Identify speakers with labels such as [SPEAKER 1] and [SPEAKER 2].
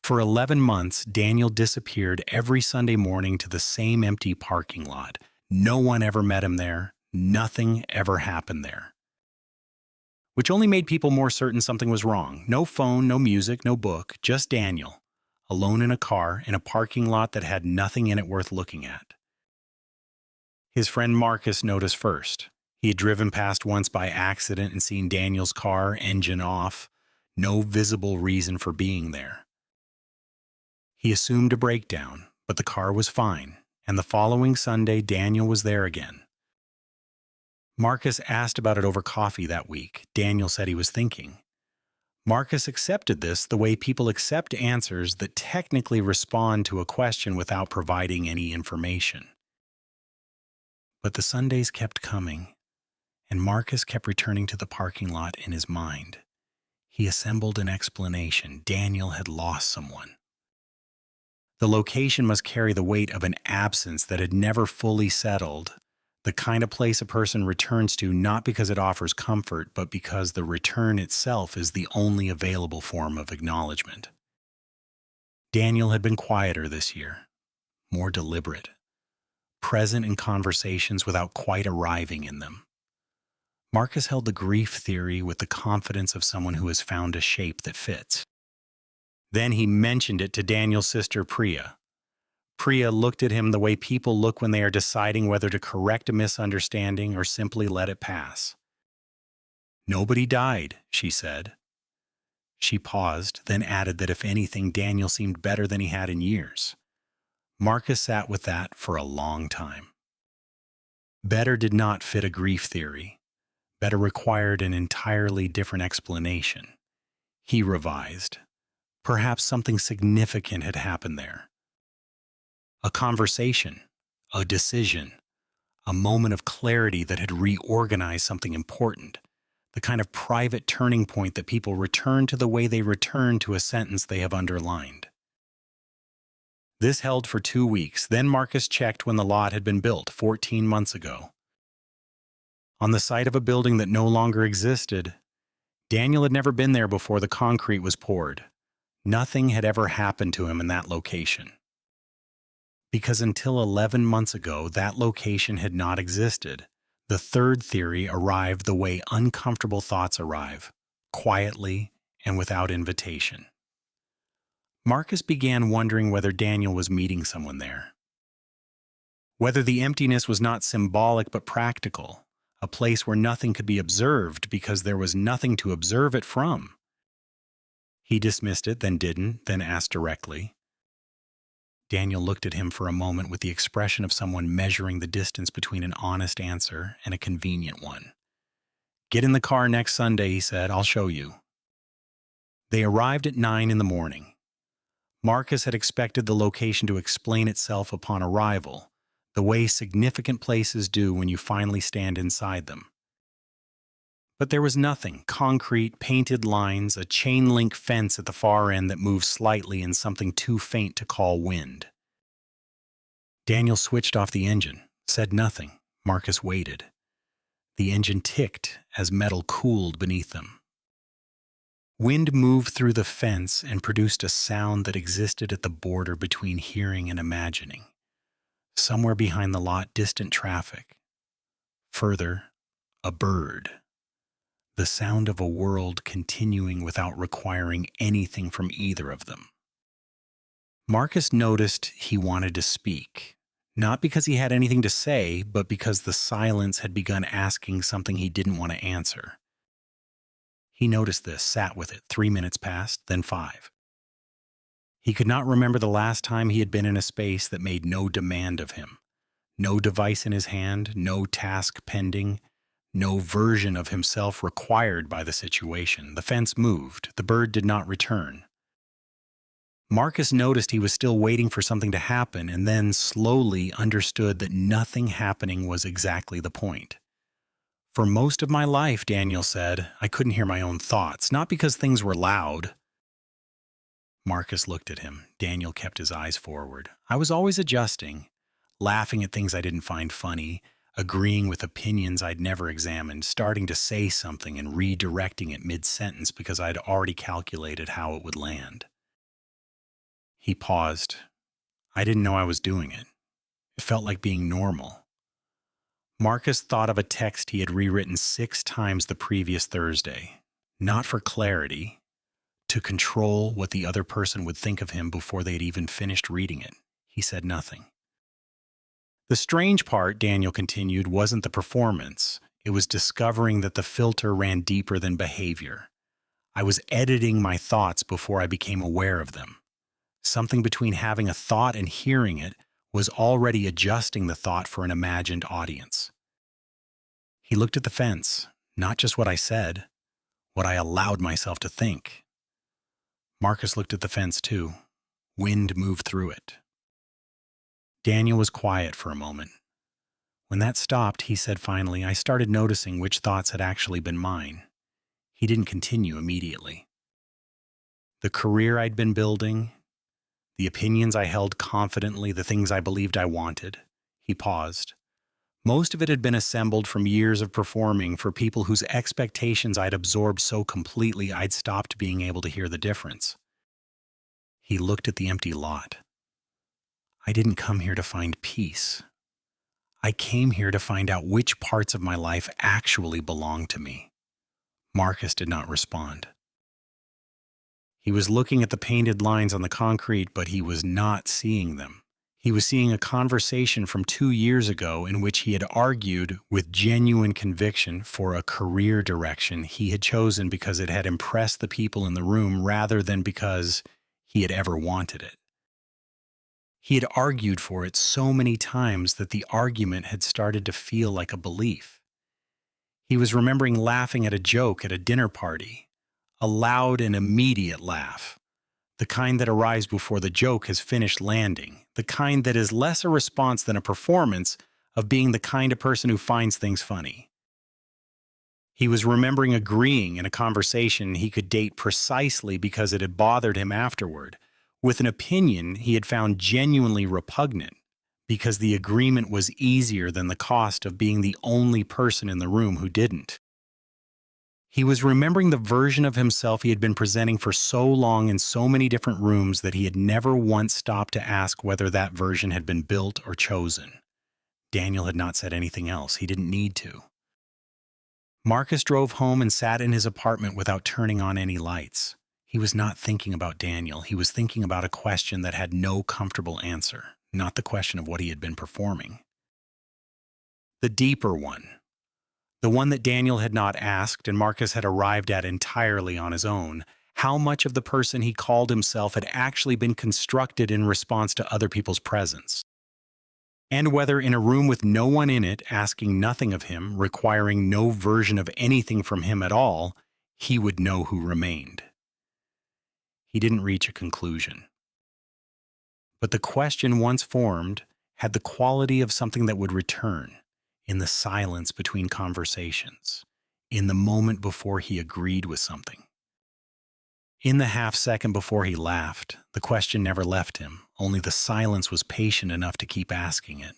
[SPEAKER 1] For 11 months, Daniel disappeared every Sunday morning to the same empty parking lot. No one ever met him there. Nothing ever happened there. Which only made people more certain something was wrong. No phone, no music, no book, just Daniel, alone in a car in a parking lot that had nothing in it worth looking at. His friend Marcus noticed first. He had driven past once by accident and seen Daniel's car, engine off. No visible reason for being there. He assumed a breakdown, but the car was fine, and the following Sunday Daniel was there again. Marcus asked about it over coffee that week. Daniel said he was thinking. Marcus accepted this the way people accept answers that technically respond to a question without providing any information. But the Sundays kept coming, and Marcus kept returning to the parking lot in his mind. He assembled an explanation. Daniel had lost someone. The location must carry the weight of an absence that had never fully settled, the kind of place a person returns to not because it offers comfort, but because the return itself is the only available form of acknowledgement. Daniel had been quieter this year, more deliberate, present in conversations without quite arriving in them. Marcus held the grief theory with the confidence of someone who has found a shape that fits. Then he mentioned it to Daniel's sister Priya. Priya looked at him the way people look when they are deciding whether to correct a misunderstanding or simply let it pass. "Nobody died," she said. She paused, then added that if anything, Daniel seemed better than he had in years. Marcus sat with that for a long time. Better did not fit a grief theory. Better required an entirely different explanation. He revised. Perhaps something significant had happened there. A conversation, a decision, a moment of clarity that had reorganized something important, the kind of private turning point that people return to the way they return to a sentence they have underlined. This held for 2 weeks. Then Marcus checked when the lot had been built 14 months ago. On the site of a building that no longer existed, Daniel had never been there before the concrete was poured. Nothing had ever happened to him in that location. Because until 11 months ago, that location had not existed. The third theory arrived the way uncomfortable thoughts arrive, quietly and without invitation. Marcus began wondering whether Daniel was meeting someone there. Whether the emptiness was not symbolic but practical, a place where nothing could be observed because there was nothing to observe it from. He dismissed it, then didn't, then asked directly. Daniel looked at him for a moment with the expression of someone measuring the distance between an honest answer and a convenient one. "Get in the car next Sunday," he said. "I'll show you." They arrived at 9 in the morning. Marcus had expected the location to explain itself upon arrival, the way significant places do when you finally stand inside them. But there was nothing. Concrete, painted lines, a chain-link fence at the far end that moved slightly and something too faint to call wind. Daniel switched off the engine, said nothing. Marcus waited. The engine ticked as metal cooled beneath them. Wind moved through the fence and produced a sound that existed at the border between hearing and imagining. Somewhere behind the lot, distant traffic. Further, a bird. The sound of a world continuing without requiring anything from either of them. Marcus noticed he wanted to speak, not because he had anything to say, but because the silence had begun asking something he didn't want to answer. He noticed this, sat with it. 3 minutes passed, then 5. He could not remember the last time he had been in a space that made no demand of him. No device in his hand, no task pending, no version of himself required by the situation. The fence moved. The bird did not return. Marcus noticed he was still waiting for something to happen and then slowly understood that nothing happening was exactly the point. "For most of my life," Daniel said, "I couldn't hear my own thoughts, not because things were loud." Marcus looked at him. Daniel kept his eyes forward. "I was always adjusting, laughing at things I didn't find funny, agreeing with opinions I'd never examined, starting to say something and redirecting it mid-sentence because I'd already calculated how it would land." He paused. I didn't know I was doing it. It felt like being normal. Marcus thought of a text he had rewritten 6 times the previous Thursday, not for clarity, to control what the other person would think of him before they had even finished reading it. He said nothing. The strange part, Daniel continued, wasn't the performance. It was discovering that the filter ran deeper than behavior. I was editing my thoughts before I became aware of them. Something between having a thought and hearing it was already adjusting the thought for an imagined audience. He looked at the fence, not just what I said, what I allowed myself to think. Marcus looked at the fence too. Wind moved through it. Daniel was quiet for a moment. When that stopped, he said finally, I started noticing which thoughts had actually been mine. He didn't continue immediately. The career I'd been building, the opinions I held confidently, the things I believed I wanted. He paused. Most of it had been assembled from years of performing for people whose expectations I'd absorbed so completely I'd stopped being able to hear the difference. He looked at the empty lot. I didn't come here to find peace. I came here to find out which parts of my life actually belong to me. Marcus did not respond. He was looking at the painted lines on the concrete, but he was not seeing them. He was seeing a conversation from 2 years ago in which he had argued with genuine conviction for a career direction he had chosen because it had impressed the people in the room rather than because he had ever wanted it. He had argued for it so many times that the argument had started to feel like a belief. He was remembering laughing at a joke at a dinner party, a loud and immediate laugh, the kind that arrives before the joke has finished landing, the kind that is less a response than a performance of being the kind of person who finds things funny. He was remembering agreeing in a conversation he could date precisely because it had bothered him afterward, with an opinion he had found genuinely repugnant because the agreement was easier than the cost of being the only person in the room who didn't. He was remembering the version of himself he had been presenting for so long in so many different rooms that he had never once stopped to ask whether that version had been built or chosen. Daniel had not said anything else. He didn't need to. Marcus drove home and sat in his apartment without turning on any lights. He was not thinking about Daniel. He was thinking about a question that had no comfortable answer, not the question of what he had been performing. The deeper one. The one that Daniel had not asked and Marcus had arrived at entirely on his own. How much of the person he called himself had actually been constructed in response to other people's presence? And whether in a room with no one in it, asking nothing of him, requiring no version of anything from him at all, he would know who remained. He didn't reach a conclusion. But the question once formed had the quality of something that would return in the silence between conversations, in the moment before he agreed with something. In the half second before he laughed, the question never left him, only the silence was patient enough to keep asking it.